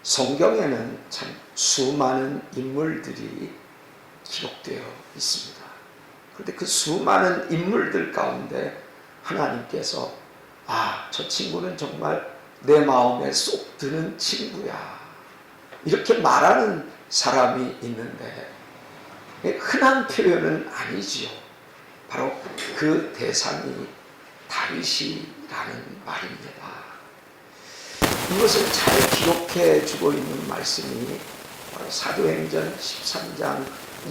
성경에는 참 수많은 인물들이 기록되어 있습니다. 그런데 그 수많은 인물들 가운데 하나님께서 저 친구는 정말 내 마음에 쏙 드는 친구야, 이렇게 말하는 사람이 있는데 흔한 표현은 아니지요. 바로 그 대상이 다윗이라는 말입니다. 이것을 잘 기록해 주고 있는 말씀이 바로 사도행전 13장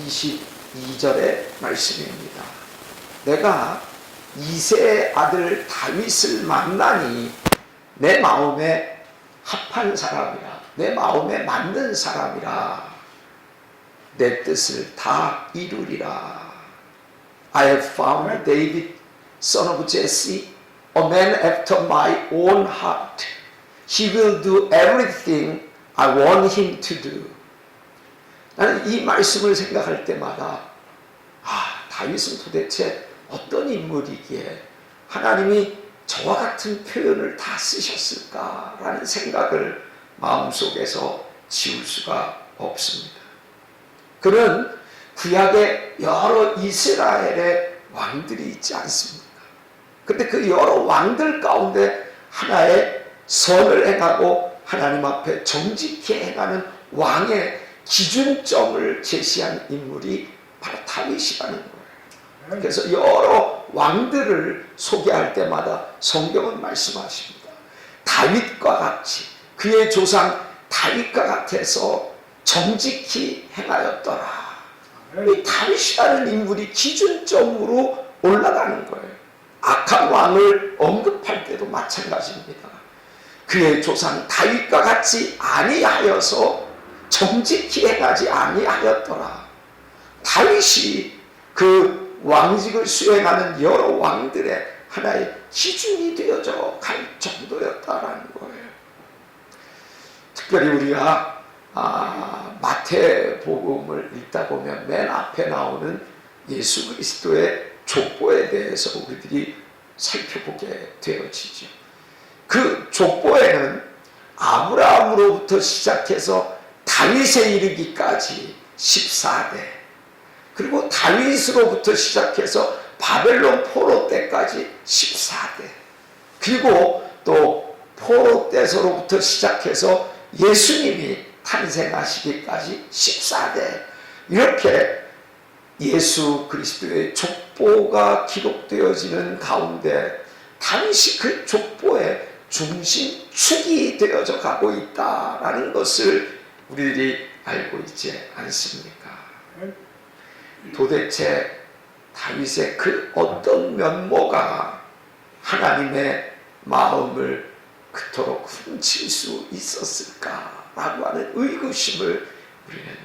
22절의 말씀입니다. 내가 이새의 아들 다윗을 만나니 내 마음에 합한 사람이라, 내 마음에 맞는 사람이라, 내 뜻을 다 이루리라. I have found David, son of Jesse, a man after my own heart. He will do everything I want him to do. 나는 이 말씀을 생각할 때마다 다윗은 도대체 어떤 인물이기에 하나님이 저와 같은 표현을 다 쓰셨을까라는 생각을 마음속에서 지울 수가 없습니다. 그는 구약에 여러 이스라엘의 왕들이 있지 않습니까? 그런데 그 여러 왕들 가운데 하나의 선을 행하고 하나님 앞에 정직히 행하는 왕의 기준점을 제시한 인물이 바로 다윗이라는 거예요. 그래서 여러 왕들을 소개할 때마다 성경은 말씀하십니다. 다윗과 같이, 그의 조상 다윗과 같아서 정직히 행하였더라. 이 다윗이라는 인물이 기준점으로 올라가는 거예요. 악한 왕을 언급할 때도 마찬가지입니다. 그의 조상 다윗과 같이 아니하여서 정직히 행하지 아니하였더라. 다윗이 그 왕직을 수행하는 여러 왕들의 하나의 기준이 되어져 갈 정도였다라는 거예요. 특별히 우리가 마태복음을 읽다 보면 맨 앞에 나오는 예수 그리스도의 족보에 대해서 우리들이 살펴보게 되어지죠. 그 족보에는 아브라함으로부터 시작해서 다윗에 이르기까지 14대, 그리고 다윗으로부터 시작해서 바벨론 포로 때까지 14대, 그리고 또 포로 때서로부터 시작해서 예수님이 탄생하시기까지 14대, 이렇게 예수 그리스도의 족보가 기록되어지는 가운데 다윗이 그 족보의 중심축이 되어져 가고 있다라는 것을 우리들이 알고 있지 않습니까? 도대체 다윗의 그 어떤 면모가 하나님의 마음을 그토록 훔칠 수 있었을까라고 하는 의구심을 우리는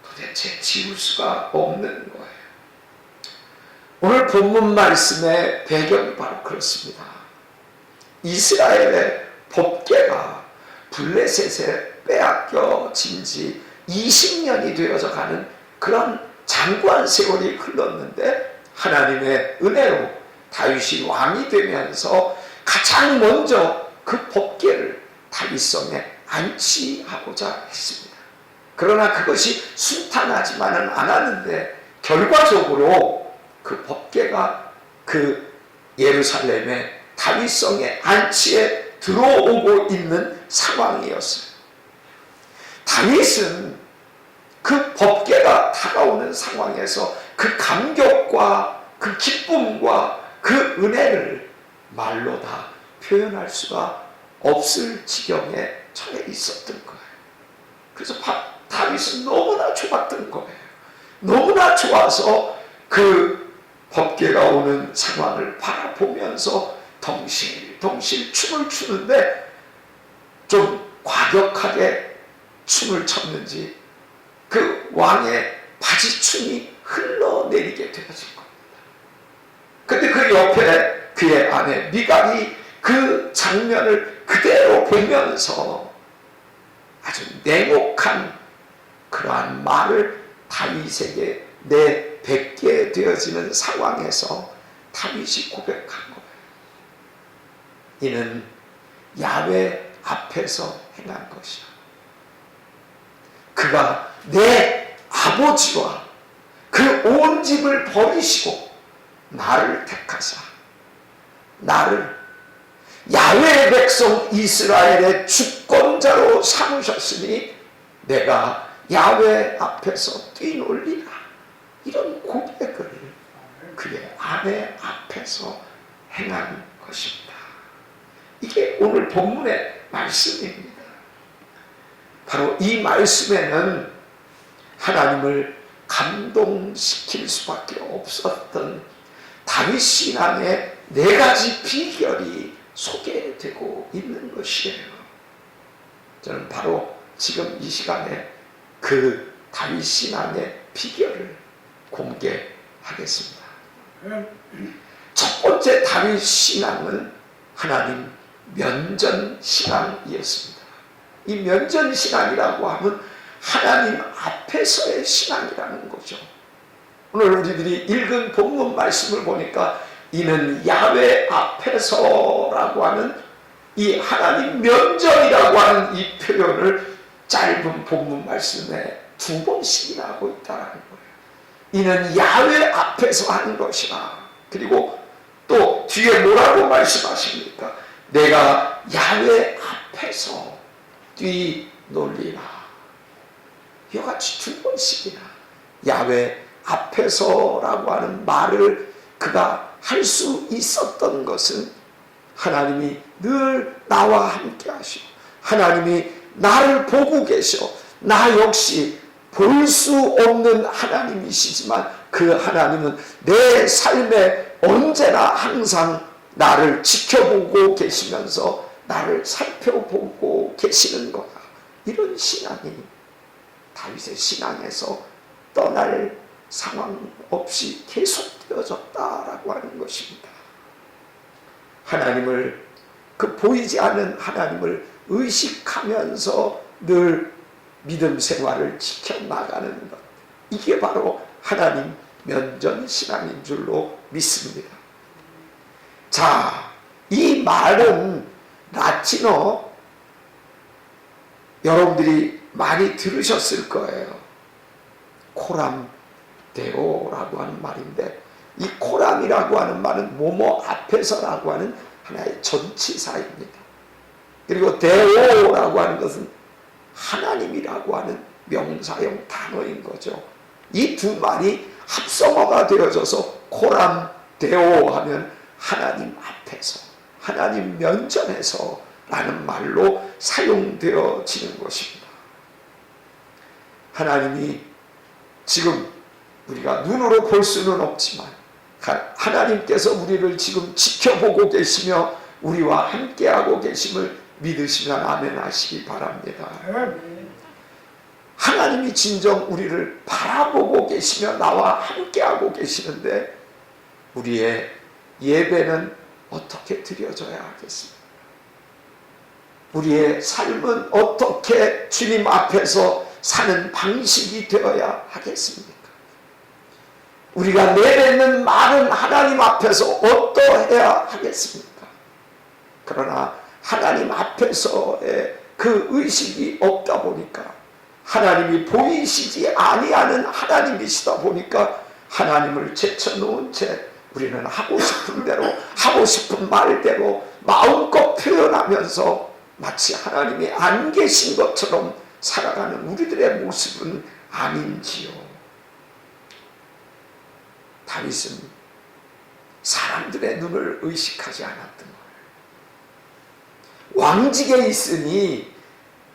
도대체 지울 수가 없는 거예요. 오늘 본문 말씀의 배경이 바로 그렇습니다. 이스라엘의 법궤가 블레셋에 빼앗겨진 지 20년이 되어져 가는 그런 장구한 세월이 흘렀는데 하나님의 은혜로 다윗이 왕이 되면서 가장 먼저 그 법궤를 다윗성에 안치하고자 했습니다. 그러나 그것이 순탄하지만은 않았는데 결과적으로 그 법궤가 그 예루살렘의 다윗성의 안치에 들어오고 있는 상황이었어요. 다윗은 그 법궤가 다가오는 상황에서 그 감격과 그 기쁨과 그 은혜를 말로 다 표현할 수가 없을 지경에 처해 있었던 거예요. 그래서 다윗은 너무나 좋았던 거예요. 너무나 좋아서 그 법궤가 오는 상황을 바라보면서 덩실덩실 춤을 추는데 좀 과격하게 춤을 췄는지 그 왕의 바지춤이 흘러내리게 되어진 겁니다. 근데 그 옆에 그의 아내 미갈이 그 장면을 그대로 보면서 아주 냉혹한 그러한 말을 다윗에게 내뱉게 되어지는 상황에서 다윗이 고백한 거예요. 이는 야훼 앞에서 행한 것이야. 그가 내 아버지와 그 온 집을 버리시고 나를 택하사 나를 야훼의 백성 이스라엘의 주권자로 삼으셨으니 내가 야훼 앞에서 뛰놀리라. 이런 고백을 그의 아내 앞에서 행한 것입니다. 이게 오늘 본문의 말씀입니다. 바로 이 말씀에는 하나님을 감동시킬 수밖에 없었던 다윗 신앙의 4가지 비결이 소개되고 있는 것이에요. 저는 바로 지금 이 시간에 그 다윗 신앙의 비결을 공개하겠습니다. 첫 번째 다윗 신앙은 하나님 면전 신앙이었습니다. 이 면전 신앙이라고 하면 하나님 앞에서의 신앙이라는 거죠. 오늘 우리들이 읽은 본문 말씀을 보니까 이는 야훼 앞에서라고 하는 이 하나님 면전이라고 하는 이 표현을 짧은 본문 말씀에 2번씩이나 하고 있다는 거예요. 이는 야훼 앞에서 하는 것이라. 그리고 또 뒤에 뭐라고 말씀하십니까? 내가 야훼 앞에서 뛰놀리라. 이와 같이 2번씩이나 야훼 앞에서라고 하는 말을 그가 할 수 있었던 것은 하나님이 늘 나와 함께 하시고 하나님이 나를 보고 계셔. 나 역시 볼 수 없는 하나님이시지만 그 하나님은 내 삶에 언제나 항상 나를 지켜보고 계시면서 나를 살펴보고 계시는 거다. 이런 신앙이 다윗의 신앙에서 떠날 상황 없이 계속되어졌다라고 하는 것입니다. 하나님을 그 보이지 않는 하나님을 의식하면서 늘 믿음 생활을 지켜나가는 것, 이게 바로 하나님 면전 신앙인 줄로 믿습니다. 자, 이 말은 라틴어 여러분들이 많이 들으셨을 거예요. 코람 데오라고 하는 말인데, 이 코람이라고 하는 말은 뭐뭐 앞에서라고 하는 하나의 전치사입니다. 그리고 데오라고 하는 것은 하나님이라고 하는 명사형 단어인 거죠. 이 2 말이 합성어가 되어져서 코람 데오 하면 하나님 앞에서, 하나님 면전에서 라는 말로 사용되어지는 것입니다. 하나님이 지금 우리가 눈으로 볼 수는 없지만 하나님께서 우리를 지금 지켜보고 계시며 우리와 함께하고 계심을 믿으시면 아멘 하시기 바랍니다. 하나님이 진정 우리를 바라보고 계시며 나와 함께하고 계시는데 우리의 예배는 어떻게 드려져야 하겠습니까? 우리의 삶은 어떻게 주님 앞에서 사는 방식이 되어야 하겠습니까? 우리가 내뱉는 말은 하나님 앞에서 어떠해야 하겠습니까? 그러나 하나님 앞에서의 그 의식이 없다 보니까, 하나님이 보이시지 아니하는 하나님이시다 보니까 하나님을 제쳐놓은 채 우리는 하고 싶은 대로, 하고 싶은 말대로 마음껏 표현하면서 마치 하나님이 안 계신 것처럼 살아가는 우리들의 모습은 아닌지요. 다윗은 사람들의 눈을 의식하지 않았던 거예요. 왕직에 있으니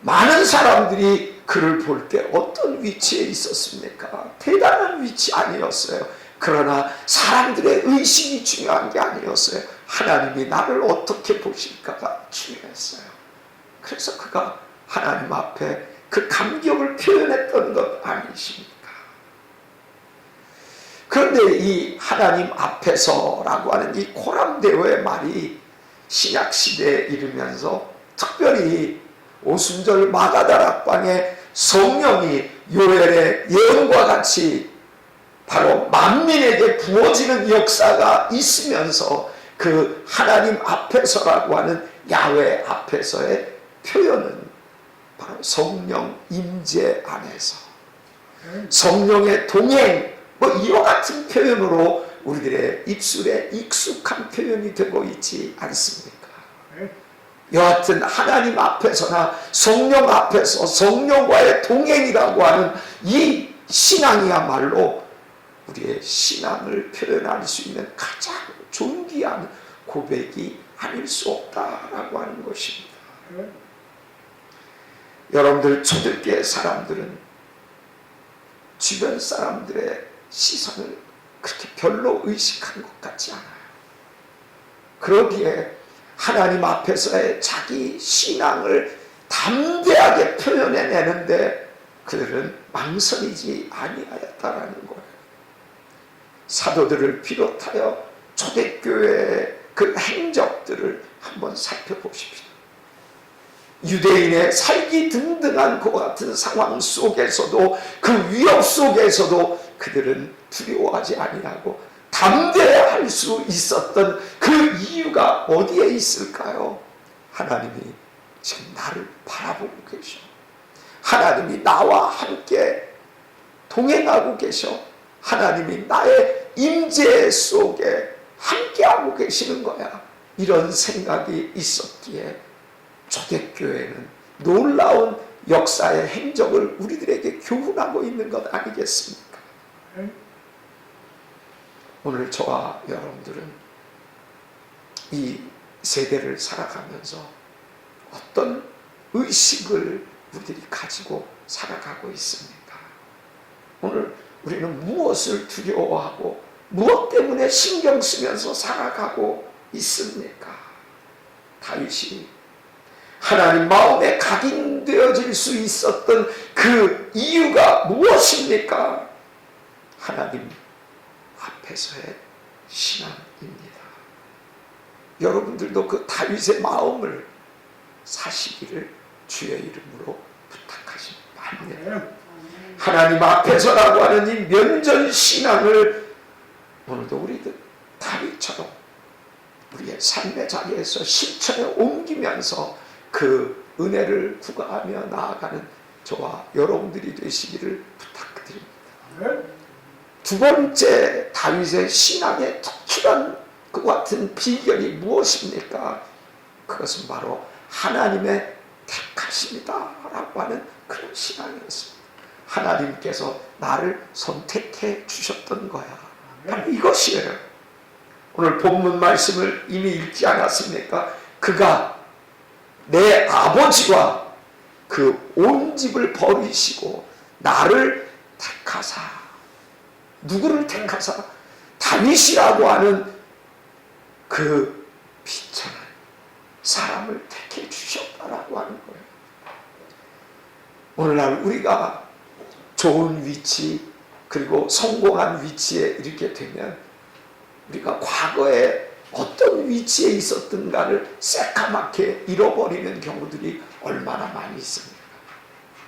많은 사람들이 그를 볼 때 어떤 위치에 있었습니까? 대단한 위치 아니었어요. 그러나 사람들의 의식이 중요한 게 아니었어요. 하나님이 나를 어떻게 보실까가 중요했어요. 그래서 그가 하나님 앞에 그 감격을 표현했던 것 아니십니까? 그런데 이 하나님 앞에서라고 하는 이 코람데오의 말이 신약시대에 이르면서 특별히 오순절 마가다락방에 성령이 요엘의 예언과 같이 바로 만민에게 부어지는 역사가 있으면서 그 하나님 앞에서라고 하는 야훼 앞에서의 표현은 바로 성령 임재 안에서 성령의 동행, 이와 같은 표현으로 우리들의 입술에 익숙한 표현이 되고 있지 않습니까? 여하튼 하나님 앞에서나 성령 앞에서 성령과의 동행이라고 하는 이 신앙이야말로 우리의 신앙을 표현할 수 있는 가장 존귀한 고백이 아닐 수 없다라고 하는 것입니다. 여러분들 초대교회 사람들은 주변 사람들의 시선을 그렇게 별로 의식한 것 같지 않아요. 그러기에 하나님 앞에서의 자기 신앙을 담대하게 표현해내는데 그들은 망설이지 아니하였다라는 거예요. 사도들을 비롯하여 초대교회의 그 행적들을 한번 살펴보십시오. 유대인의 살기 등등한 그와 같은 상황 속에서도 그 위협 속에서도 그들은 두려워하지 아니하고 담대할 수 있었던 그 이유가 어디에 있을까요? 하나님이 지금 나를 바라보고 계셔. 하나님이 나와 함께 동행하고 계셔. 하나님이 나의 임재 속에 함께하고 계시는 거야. 이런 생각이 있었기에 초대교회는 놀라운 역사의 행적을 우리들에게 교훈하고 있는 것 아니겠습니까? 오늘 저와 여러분들은 이 세대를 살아가면서 어떤 의식을 우리들이 가지고 살아가고 있습니까? 오늘 우리는 무엇을 두려워하고 무엇 때문에 신경 쓰면서 살아가고 있습니까? 다윗이 하나님 마음에 각인되어질 수 있었던 그 이유가 무엇입니까? 하나님 앞에서의 신앙입니다. 여러분들도 그 다윗의 마음을 사시기를 주의 이름으로 부탁하십니다. 하나님 앞에서라고 하는 이 면전 신앙을 오늘도 우리들 다윗처럼 우리의 삶의 자리에서 실천에 옮기면서 그 은혜를 구가하며 나아가는 저와 여러분들이 되시기를 부탁드립니다. 두 번째 다윗의 신앙의 특출한 그 같은 비결이 무엇입니까? 그것은 바로 하나님의 택하심이다 라고 하는 그런 신앙이었습니다. 하나님께서 나를 선택해 주셨던 거야. 바로 이것이에요. 오늘 본문 말씀을 이미 읽지 않았습니까? 그가 내 아버지와 그 온 집을 버리시고 나를 택하사. 누구를 택하사? 다윗이라고 하는 그 비천한 사람을 택해 주셨다라고 하는 거예요. 오늘날 우리가 좋은 위치 그리고 성공한 위치에 이르게 되면 우리가 과거에 어떤 위치에 있었던가를 새까맣게 잃어버리는 경우들이 얼마나 많이 있습니까?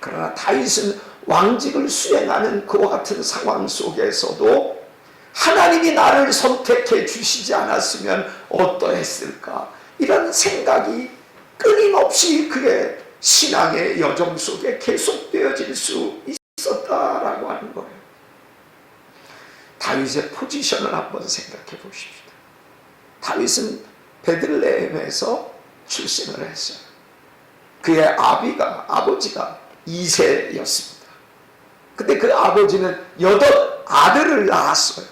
그러나 다윗은 왕직을 수행하는 그와 같은 상황 속에서도 하나님이 나를 선택해 주시지 않았으면 어떠했을까? 이런 생각이 끊임없이 그의 신앙의 여정 속에 계속되어질 수 있었다라고 하는 거예요. 다윗의 포지션을 한번 생각해 보십시오. 다윗은 베들레헴에서 출생을 했어요. 그의 아버지가 이새였습니다. 근데 그 아버지는 8 아들을 낳았어요.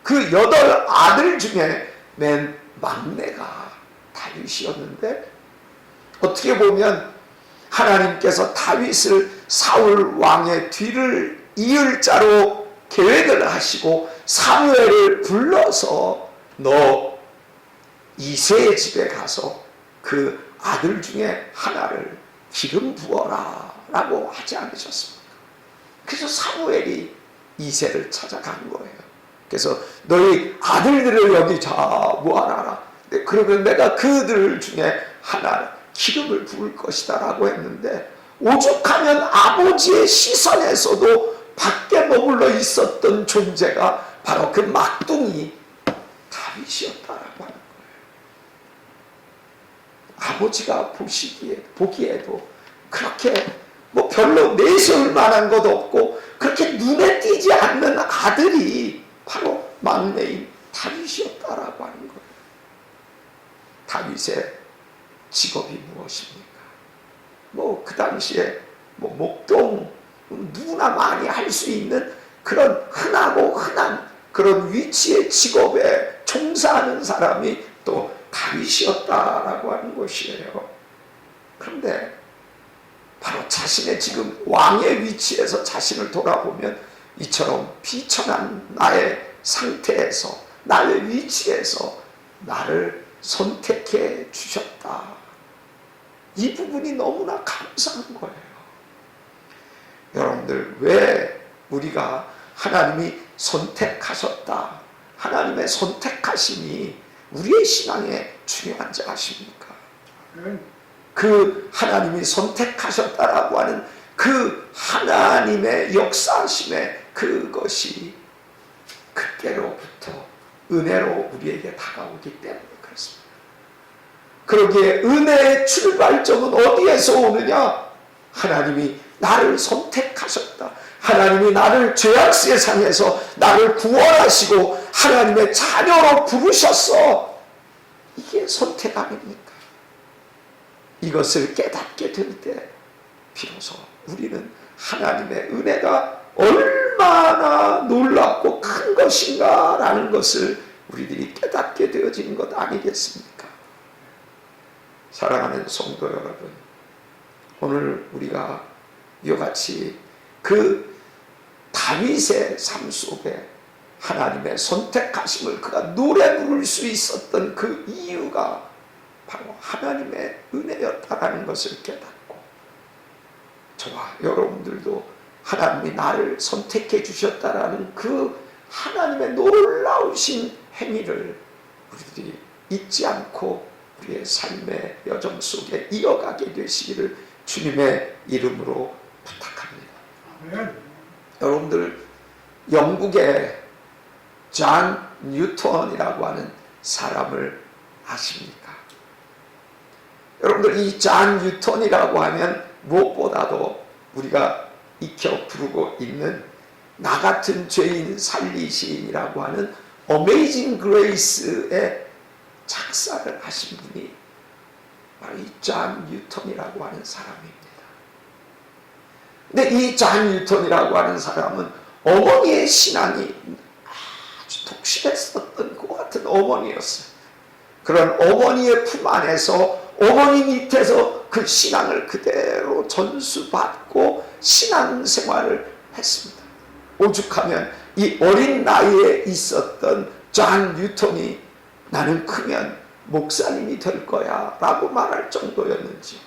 그 8 아들 중에 맨 막내가 다윗이었는데 어떻게 보면 하나님께서 다윗을 사울 왕의 뒤를 이을 자로 계획을 하시고 사무엘을 불러서 너 이새의 집에 가서 그 아들 중에 하나를 기름 부어라 라고 하지 않으셨습니까? 그래서 사무엘이 이새를 찾아간 거예요. 그래서 너희 아들들을 여기 모아놔라. 그러면 내가 그들 중에 하나 기름을 부을 것이다 라고 했는데 오죽하면 아버지의 시선에서도 밖에 머물러 있었던 존재가 바로 그 막둥이 다윗이었다라고 하는 거예요. 아버지가 보기에도 그렇게 뭐 별로 내세울 만한 것도 없고 그렇게 눈에 띄지 않는 아들이 바로 막내인 다윗이었다라고 하는 거예요. 다윗의 직업이 무엇입니까? 뭐 그 당시에 뭐 목동 누구나 많이 할 수 있는 그런 흔하고 흔한 그런 위치의 직업에 종사하는 사람이 또 다윗이었다라고 하는 것이에요. 그런데 바로 자신의 지금 왕의 위치에서 자신을 돌아보면 이처럼 비천한 나의 상태에서 나의 위치에서 나를 선택해 주셨다. 이 부분이 너무나 감사한 거예요. 여러분들, 왜 우리가 하나님이 선택하셨다, 하나님의 선택하심이 우리의 신앙에 중요한지 아십니까? 그 하나님이 선택하셨다라고 하는 그 하나님의 역사하심에 그것이 그때로부터 은혜로 우리에게 다가오기 때문에 그렇습니다. 그러기에 은혜의 출발점은 어디에서 오느냐? 하나님이 나를 선택하셨다. 하나님이 나를 죄악 세상에서 나를 구원하시고 하나님의 자녀로 부르셨어. 이게 선택 아닙니까? 이것을 깨닫게 될 때 비로소 우리는 하나님의 은혜가 얼마나 놀랍고 큰 것인가 라는 것을 우리들이 깨닫게 되어진 것 아니겠습니까? 사랑하는 성도 여러분, 오늘 우리가 이같이 그 다윗의 삶 속에 하나님의 선택하심을 그가 노래 부를 수 있었던 그 이유가 바로 하나님의 은혜였다라는 것을 깨닫고, 저와 여러분들도 하나님이 나를 선택해 주셨다라는 그 하나님의 놀라우신 행위를 우리들이 잊지 않고 우리의 삶의 여정 속에 이어가게 되시기를 주님의 이름으로 부탁합니다. 아멘. 여러분들, 영국의 존 뉴턴이라고 하는 사람을 아십니까? 여러분들, 이 존 뉴턴이라고 하면 무엇보다도 우리가 익혀 부르고 있는 나 같은 죄인 살리시인이라고 하는 어메이징 그레이스의 작사를 하신 분이 바로 이 존 뉴턴이라고 하는 사람입니다. 근데 이 존 뉴턴이라고 하는 사람은 어머니의 신앙이 아주 독실했었던 것 같은 어머니였어요. 그런 어머니의 품 안에서 어머니 밑에서 그 신앙을 그대로 전수받고 신앙생활을 했습니다. 오죽하면 이 어린 나이에 있었던 존 뉴턴이 나는 크면 목사님이 될 거야 라고 말할 정도였는지.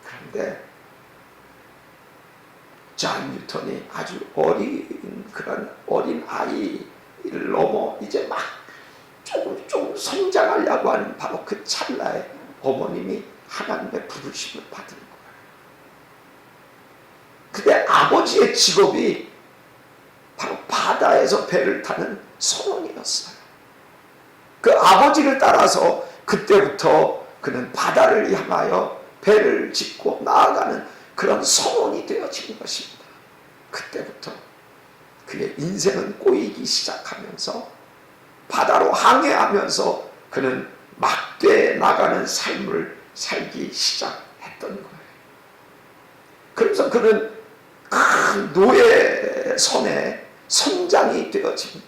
그런데 존 뉴턴이 아주 그런 어린 아이를 넘어 이제 막 조금 성장하려고 하는 바로 그 찰나에 어머님이 하나님의 부르심을 받은 거예요. 그때 아버지의 직업이 바로 바다에서 배를 타는 선원이었어요. 그 아버지를 따라서 그때부터 그는 바다를 향하여 배를 짓고 나아가는 그런 선원이 되어진 것입니다. 그때부터 그의 인생은 꼬이기 시작하면서 바다로 항해하면서 그는 막대에 나가는 삶을 살기 시작했던 거예요. 그래서 그는 큰 노예 선에 선장이 되어집니다.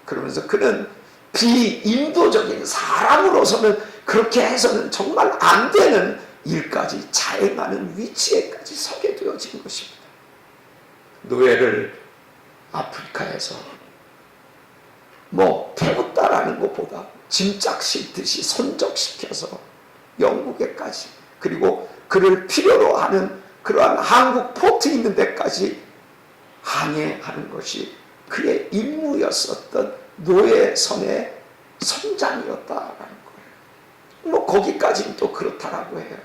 그러면서 그는 비인도적인 사람으로서는 그렇게 해서는 정말 안 되는 일까지 자행하는 위치에까지 서게 되어진 것입니다. 노예를 아프리카에서 태웠다라는 것보다 짐짝 싣듯이 선적시켜서 영국에까지, 그리고 그를 필요로 하는 그러한 한국 포트 있는 데까지 항해하는 것이 그의 임무였었던 노예선의 선장이었다라는 거예요. 거기까지는 또 그렇다라고 해요.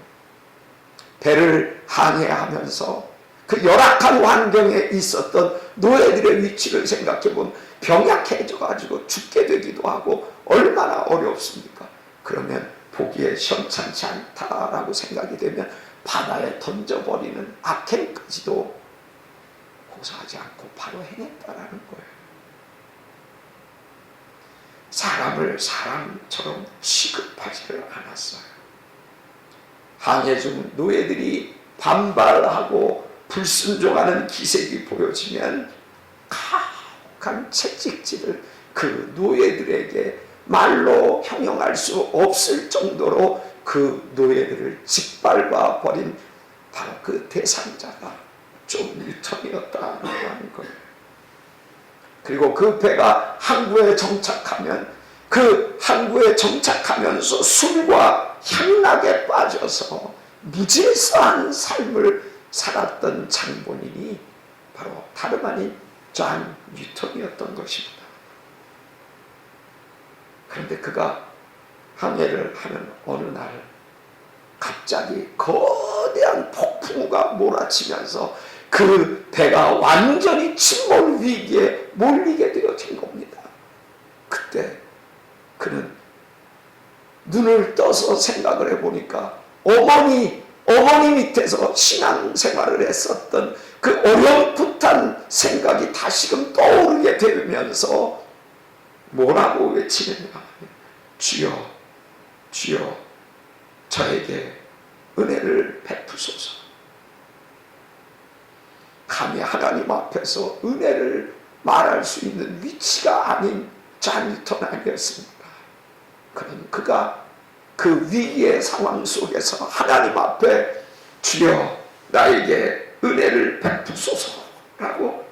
배를 항해하면서 그 열악한 환경에 있었던 노예들의 위치를 생각해보면 병약해져가지고 죽게 되기도 하고 얼마나 어렵습니까? 그러면 보기에 시원찮지 않다라고 생각이 되면 바다에 던져버리는 악행까지도 고사하지 않고 바로 행했다라는 거예요. 사람을 사람처럼 취급하지를 않았어요. 항해 중 노예들이 반발하고 불순종하는 기색이 보여지면 가혹한 채찍질을 그 노예들에게 말로 형용할 수 없을 정도로 그 노예들을 짓밟아 버린 바로 그 대상자가 존 뉴턴이었다고 하는 거예요. 그리고 그 배가 항구에 정착하면 그 항구에 정착하면서 술과 향락에 빠져서 무질서한 삶을 살았던 장본인이 바로 다름 아닌 존 뉴턴이었던 것입니다. 그런데 그가 항해를 하는 어느 날 갑자기 거대한 폭풍우가 몰아치면서 그 배가 완전히 침몰 위기에 몰리게 되어진 겁니다. 그때 그는 눈을 떠서 생각을 해보니까 어머니 밑에서 신앙생활을 했었던 그 어렴풋한 생각이 다시금 떠오르게 되면서 뭐라고 외치느냐. 주여, 주여, 저에게 은혜를 베푸소서. 감히 하나님 앞에서 은혜를 말할 수 있는 위치가 아닌 존 뉴턴 아니었습니까? 그는 그가 그 위기의 상황 속에서 하나님 앞에 주여 나에게 은혜를 베푸소서라고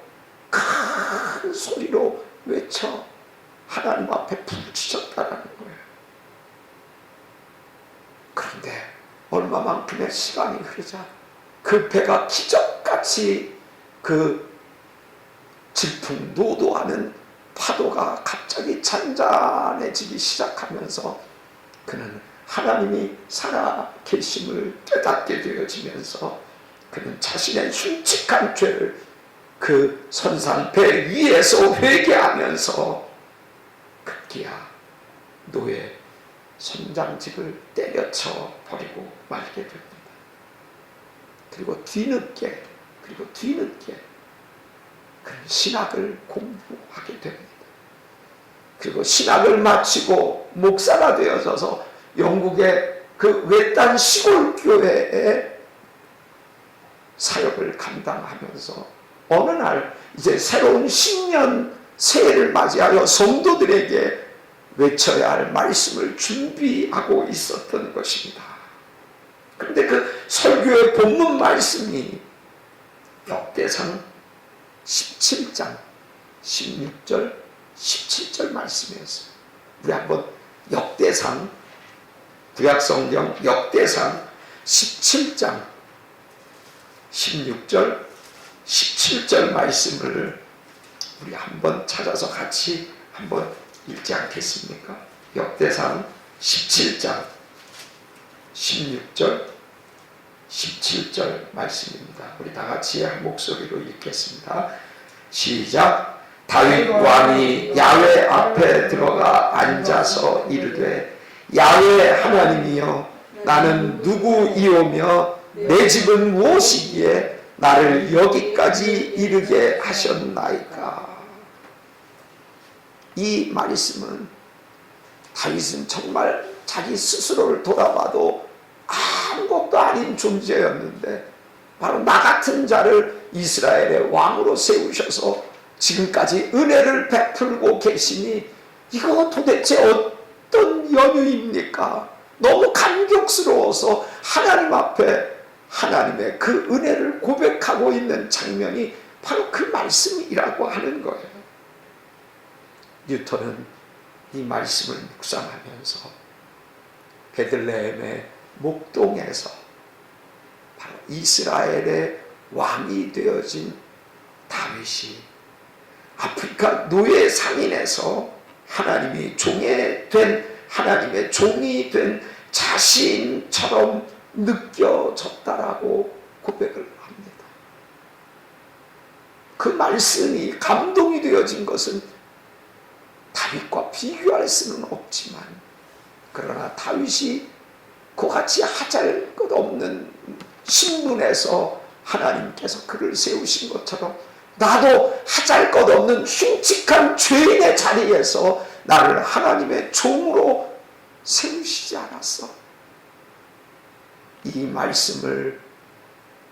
큰 소리로 외쳐 하나님 앞에 부르짖었다라는 거예요. 그런데 얼마만큼의 시간이 흐르자 그 배가 기적같이 그 질풍노도하는 파도가 갑자기 잔잔해지기 시작하면서 그는 하나님이 살아 계심을 깨닫게 되어지면서 그는 자신의 흉측한 죄를 그 선상 배 위에서 회개하면서 급기야 노예 선장직을 때려쳐 버리고 말게 됩니다. 그리고 뒤늦게 그는 신학을 공부하게 됩니다. 그리고 신학을 마치고 목사가 되어져서 영국의 그 외딴 시골 교회에 사역을 감당하면서 어느 날 이제 새로운 신년 새해를 맞이하여 성도들에게 외쳐야 할 말씀을 준비하고 있었던 것입니다. 그런데 그 설교의 본문 말씀이 역대상 17장 16절 17절 말씀이었어요. 우리 한번 역대상 구약성경 역대상 17장 16절 17절 말씀을 우리 한번 찾아서 같이 한번 읽지 않겠습니까? 역대상 17장 16절 17절 말씀입니다. 우리 다 같이 한 목소리로 읽겠습니다. 시작. 다윗 왕이 야훼 앞에 들어가 앉아서 이르되 야훼 하나님이여 나는 누구이오며 내 집은 무엇이기에 나를 여기까지 이르게 하셨나이까. 이 말씀은 다윗은 정말 자기 스스로를 돌아봐도 아무것도 아닌 존재였는데 바로 나 같은 자를 이스라엘의 왕으로 세우셔서 지금까지 은혜를 베풀고 계시니 이거 도대체 어떤 연유입니까? 너무 감격스러워서 하나님 앞에 하나님의 그 은혜를 고백하고 있는 장면이 바로 그 말씀이라고 하는 거예요. 뉴턴은 이 말씀을 묵상하면서 베들레헴의 목동에서 바로 이스라엘의 왕이 되어진 다윗이 아프리카 노예 상인에서 하나님의 종이 된 자신처럼 느껴졌다라고 고백을 합니다. 그 말씀이 감동이 되어진 것은 다윗과 비교할 수는 없지만 그러나 다윗이 그같이 하잘것없는 신분에서 하나님께서 그를 세우신 것처럼 나도 하잘것없는 흉측한 죄인의 자리에서 나를 하나님의 종으로 세우시지 않았어. 이 말씀을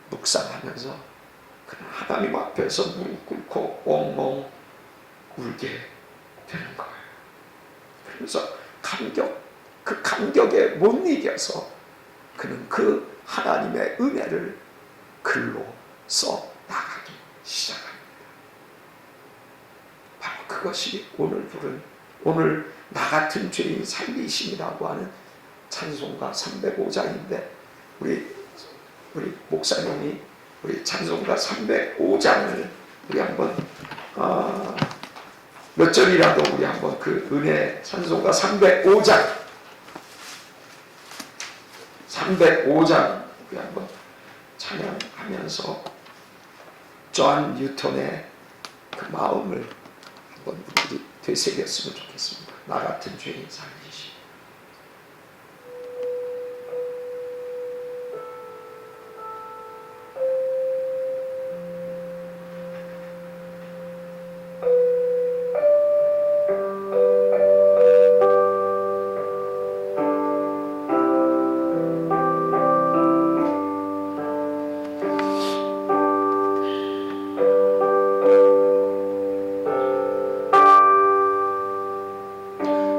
묵상하면서 그는 하나님 앞에서 무릎 꿇고 엉엉 울게 되는 거예요. 그래서 그 감격에 못 이겨서 그는 그 하나님의 은혜를 글로 써 나가기 시작합니다. 바로 그것이 오늘 나 같은 죄인 살리심이라고 하는 찬송가 305장인데 우리 목사님이 우리 찬송가 305장을 우리 한번 몇 절이라도 우리 한번 그 은혜 찬송가 305장 우리 한번 찬양하면서 존 뉴턴의 그 마음을 한번 우리 되새겼으면 좋겠습니다. 나 같은 죄인 살리시.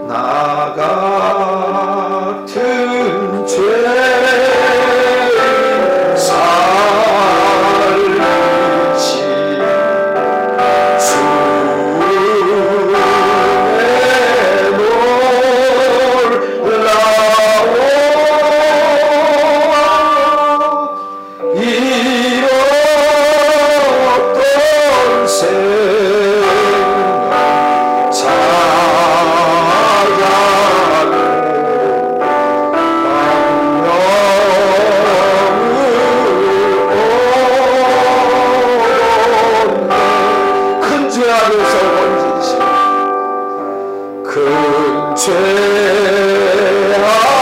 나 같은 죄인 살리시 주의 놀라운 이었던 큰 죄악에서 번지신 주의 놀라운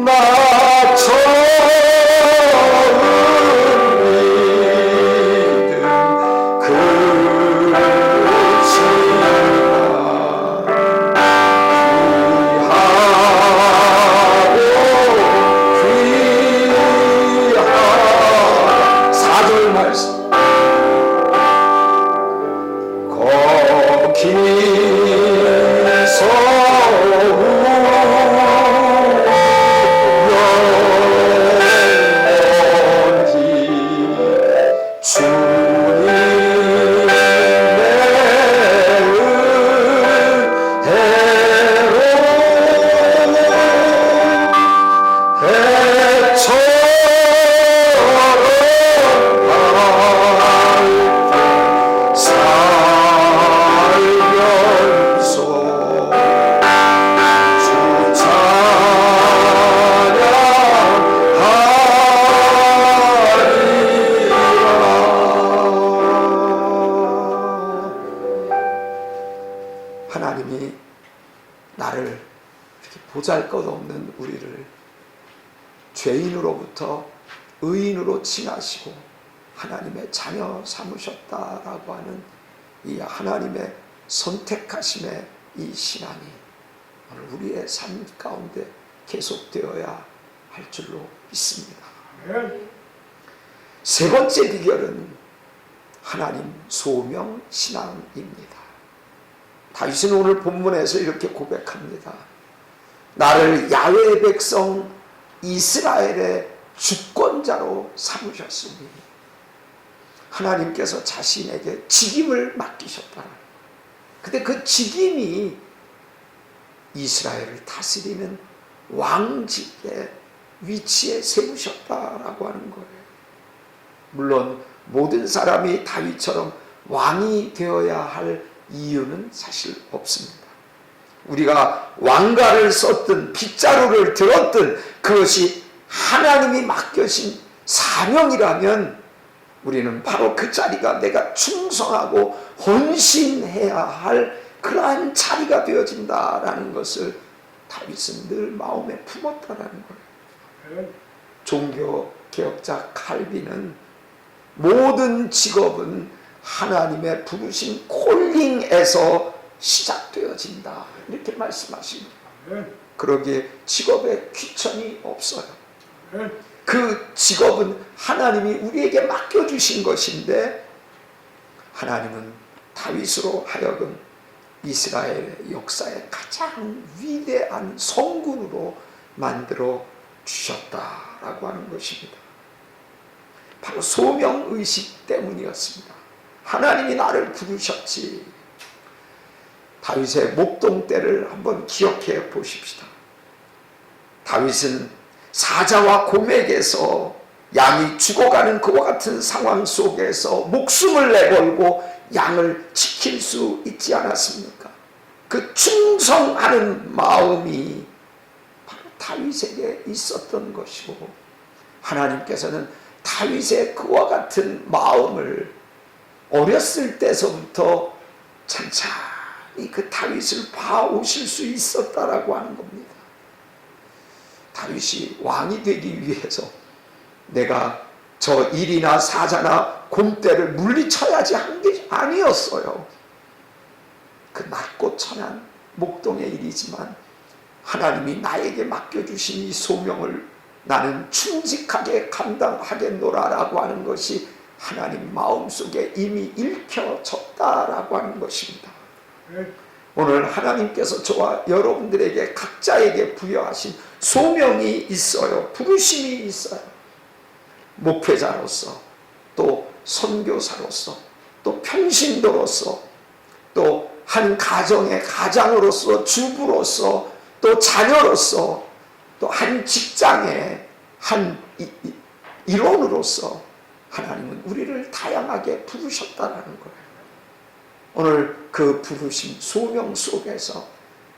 나 처음 믿은 그 하나님이 나를 이렇게 보잘것없는 우리를 죄인으로부터 의인으로 칭하시고 하나님의 자녀 삼으셨다라고 하는 이 하나님의 선택하심의 이 신앙이 오늘 우리의 삶 가운데 계속되어야 할 줄로 믿습니다. 세 번째 비결은 하나님 소명 신앙입니다. 다윗은 오늘 본문에서 이렇게 고백합니다. 나를 야훼의 백성 이스라엘의 주권자로 삼으셨으니 하나님께서 자신에게 직임을 맡기셨다. 근데 그 직임이 이스라엘을 다스리는 왕직의 위치에 세우셨다라고 하는 거예요. 물론 모든 사람이 다윗처럼 왕이 되어야 할 이유는 사실 없습니다. 우리가 왕가를 썼든 빗자루를 들었든 그것이 하나님이 맡겨진 사명이라면 우리는 바로 그 자리가 내가 충성하고 헌신해야 할 그러한 자리가 되어진다라는 것을 다윗은 늘 마음에 품었다라는 거예요. 종교개혁자 칼빈은 모든 직업은 하나님의 부르신 콜링에서 시작되어진다 이렇게 말씀하십니다. 그러기에 직업에 귀천이 없어요. 그 직업은 하나님이 우리에게 맡겨주신 것인데 하나님은 다윗으로 하여금 이스라엘 역사의 가장 위대한 성군으로 만들어 주셨다라고 하는 것입니다. 바로 소명의식 때문이었습니다. 하나님이 나를 부르셨지. 다윗의 목동 때를 한번 기억해 보십시다. 다윗은 사자와 곰에게서 양이 죽어가는 그와 같은 상황 속에서 목숨을 내걸고 양을 지킬 수 있지 않았습니까? 그 충성하는 마음이 바로 다윗에게 있었던 것이고 하나님께서는 다윗의 그와 같은 마음을 어렸을 때서부터 천천히 그 다윗을 봐오실 수 있었다라고 하는 겁니다. 다윗이 왕이 되기 위해서 내가 저 일이나 사자나 곰떼를 물리쳐야지 한 게 아니었어요. 그 낮고 천한 목동의 일이지만 하나님이 나에게 맡겨주신 이 소명을 나는 충직하게 감당하겠노라라고 하는 것이 하나님 마음속에 이미 읽혀졌다라고 하는 것입니다. 오늘 하나님께서 저와 여러분들에게 각자에게 부여하신 소명이 있어요. 부르심이 있어요. 목회자로서 또 선교사로서 또 평신도로서 또 한 가정의 가장으로서 주부로서 또 자녀로서 또 한 직장의 한 일원으로서 하나님은 우리를 다양하게 부르셨다는 거예요. 오늘 그 부르심 소명 속에서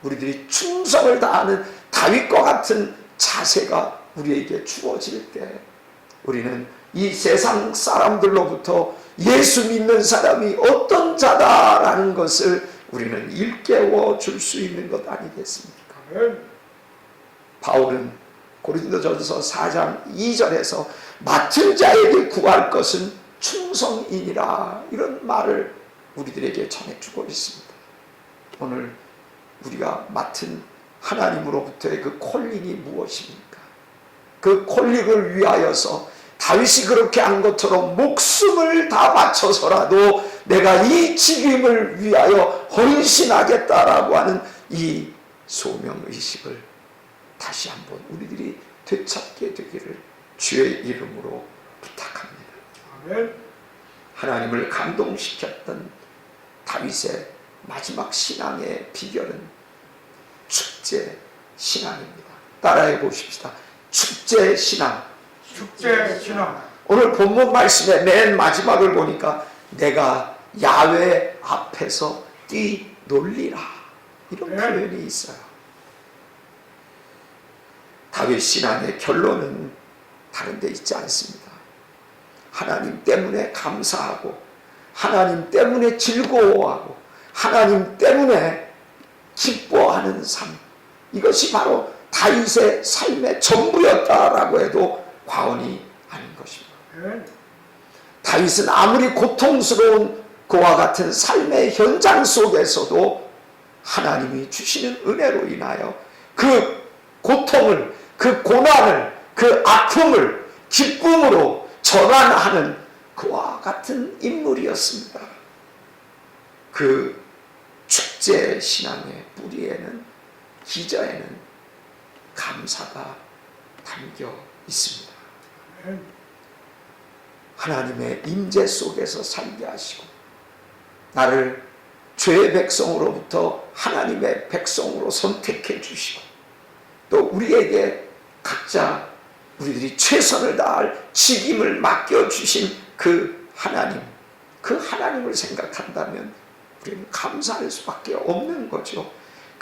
우리들이 충성을 다하는 다윗과 같은 자세가 우리에게 주어질 때 우리는 이 세상 사람들로부터 예수 믿는 사람이 어떤 자다라는 것을 우리는 일깨워 줄 수 있는 것 아니겠습니까? 바울은 고린도전서 4장 2절에서 맡은 자에게 구할 것은 충성이니라 이런 말을 우리들에게 전해주고 있습니다. 오늘 우리가 맡은 하나님으로부터의 그 콜링이 무엇입니까? 그 콜링을 위하여서 다윗이 그렇게 한 것처럼 목숨을 다 바쳐서라도 내가 이 직임을 위하여 헌신하겠다라고 하는 이 소명의식을 다시 한번 우리들이 되찾게 되기를 주의 이름으로 부탁합니다. 아멘. 하나님을 감동시켰던 다윗의 마지막 신앙의 비결은 축제 신앙입니다. 따라해 보십시다. 축제 신앙. 축제 신앙. 오늘 본문 말씀의 맨 마지막을 보니까 내가 야훼 앞에서 뛰놀리라 이런 표현이 있어요. 다윗 신앙의 결론은 다른 데 있지 않습니다. 하나님 때문에 감사하고 하나님 때문에 즐거워하고 하나님 때문에 기뻐하는 삶, 이것이 바로 다윗의 삶의 전부였다라고 해도 과언이 아닌 것입니다. 다윗은 아무리 고통스러운 그와 같은 삶의 현장 속에서도 하나님이 주시는 은혜로 인하여 그 고통을, 그 고난을, 그 아픔을 기쁨으로 전환하는 그와 같은 인물이었습니다. 그 축제 신앙의 뿌리에는, 기저에는 감사가 담겨 있습니다. 하나님의 임재 속에서 살게 하시고 나를 죄의 백성으로부터 하나님의 백성으로 선택해 주시고 또 우리에게 각자 우리들이 최선을 다할 직임을 맡겨주신 그 하나님, 그 하나님을 생각한다면 우리는 감사할 수밖에 없는 거죠.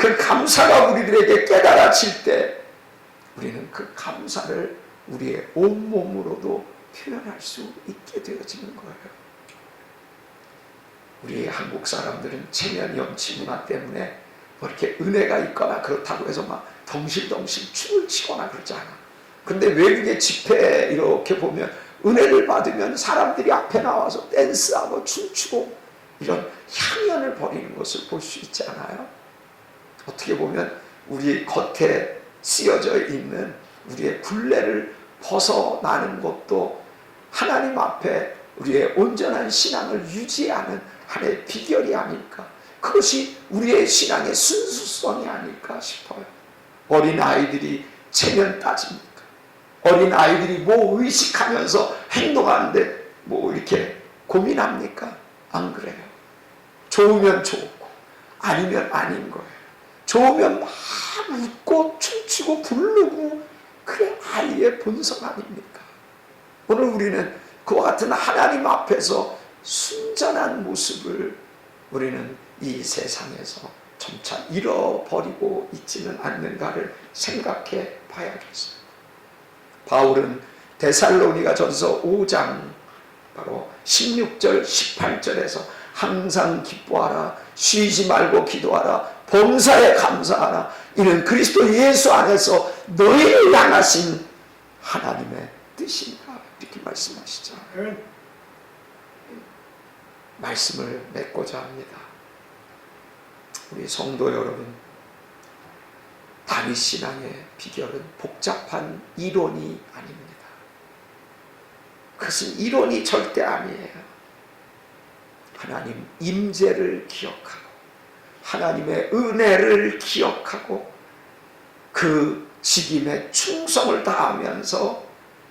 그 감사가 우리들에게 깨달아질 때 우리는 그 감사를 우리의 온몸으로도 표현할 수 있게 되어지는 거예요. 우리 한국 사람들은 체면 염치 문화 때문에 뭐 이렇게 은혜가 있거나 그렇다고 해서 막 덩실덩실 춤을 추거나 그러지 않아. 근데 외국의 집회 이렇게 보면 은혜를 받으면 사람들이 앞에 나와서 댄스하고 춤추고 이런 향연을 벌이는 것을 볼 수 있지 않아요? 어떻게 보면 우리 겉에 쓰여져 있는 우리의 굴레를 벗어나는 것도 하나님 앞에 우리의 온전한 신앙을 유지하는 하나의 비결이 아닐까. 그것이 우리의 신앙의 순수성이 아닐까 싶어요. 어린아이들이 체면 따집니까? 어린아이들이 뭐 의식하면서 행동하는데 뭐 이렇게 고민합니까? 안 그래요. 좋으면 좋고 아니면 아닌 거예요. 좋으면 막 웃고 춤추고 부르고 그게 아이의 본성 아닙니까? 오늘 우리는 그와 같은 하나님 앞에서 순전한 모습을 우리는 이 세상에서 점차 잃어버리고 있지는 않는가를 생각해 봐야겠어요. 바울은 데살로니가 전서 5장 바로 16절 18절에서 항상 기뻐하라, 쉬지 말고 기도하라, 범사에 감사하라, 이는 그리스도 예수 안에서 너희를 향하신 하나님의 뜻이니라, 이렇게 말씀하시죠. 말씀을 맺고자 합니다. 우리 성도 여러분, 다윗 신앙의 비결은 복잡한 이론이 아닙니다. 그것은 이론이 절대 아니에요. 하나님 임재를 기억하고 하나님의 은혜를 기억하고 그 직임에 충성을 다하면서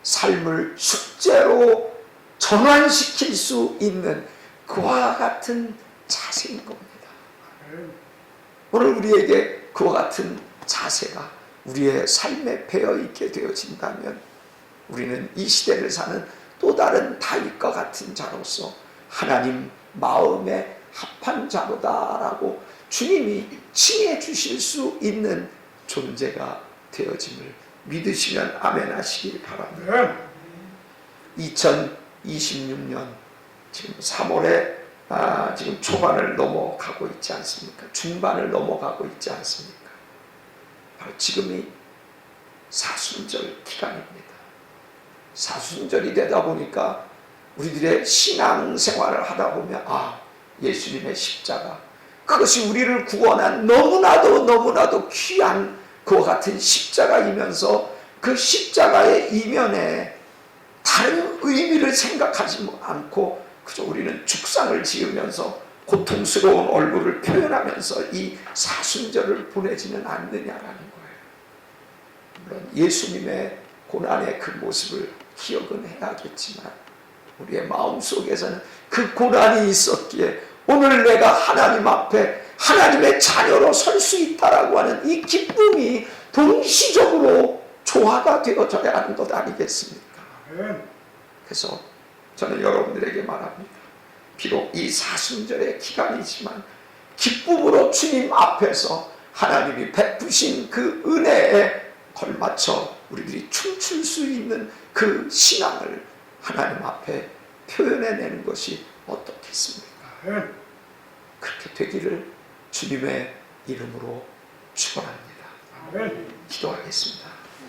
삶을 숙제로 전환시킬 수 있는 그와 같은 자세인 겁니다. 오늘 우리에게 그와 같은 자세가 우리의 삶에 배어 있게 되어진다면 우리는 이 시대를 사는 또 다른 다윗과 같은 자로서 하나님 마음에 합한 자로다라고 주님이 칭해 주실 수 있는 존재가 되어짐을 믿으시면 아멘 하시길 바랍니다. 2026년 지금 3월에 지금 초반을 넘어가고 있지 않습니까? 중반을 넘어가고 있지 않습니까? 바로 지금이 사순절 기간입니다. 사순절이 되다 보니까 우리들의 신앙생활을 하다 보면 예수님의 십자가, 그것이 우리를 구원한 너무나도 귀한 그와 같은 십자가이면서 그 십자가의 이면에 다른 의미를 생각하지 않고 그저 우리는 죽상을 지으면서 고통스러운 얼굴을 표현하면서 이 사순절을 보내지는 않느냐라는 거예요. 물론 예수님의 고난의 그 모습을 기억은 해야겠지만 우리의 마음속에서는 그 고난이 있었기에 오늘 내가 하나님 앞에 하나님의 자녀로 설 수 있다라고 하는 이 기쁨이 동시적으로 조화가 되어져야 하는 것 아니겠습니까? 그래서 저는 여러분들에게 말합니다. 비록 이 사순절의 기간이지만 기쁨으로 주님 앞에서 하나님이 베푸신 그 은혜에 걸맞춰 우리들이 춤출 수 있는 그 신앙을 하나님 앞에 표현해내는 것이 어떻겠습니까? 그렇게 되기를 주님의 이름으로 축원합니다. 기도하겠습니다.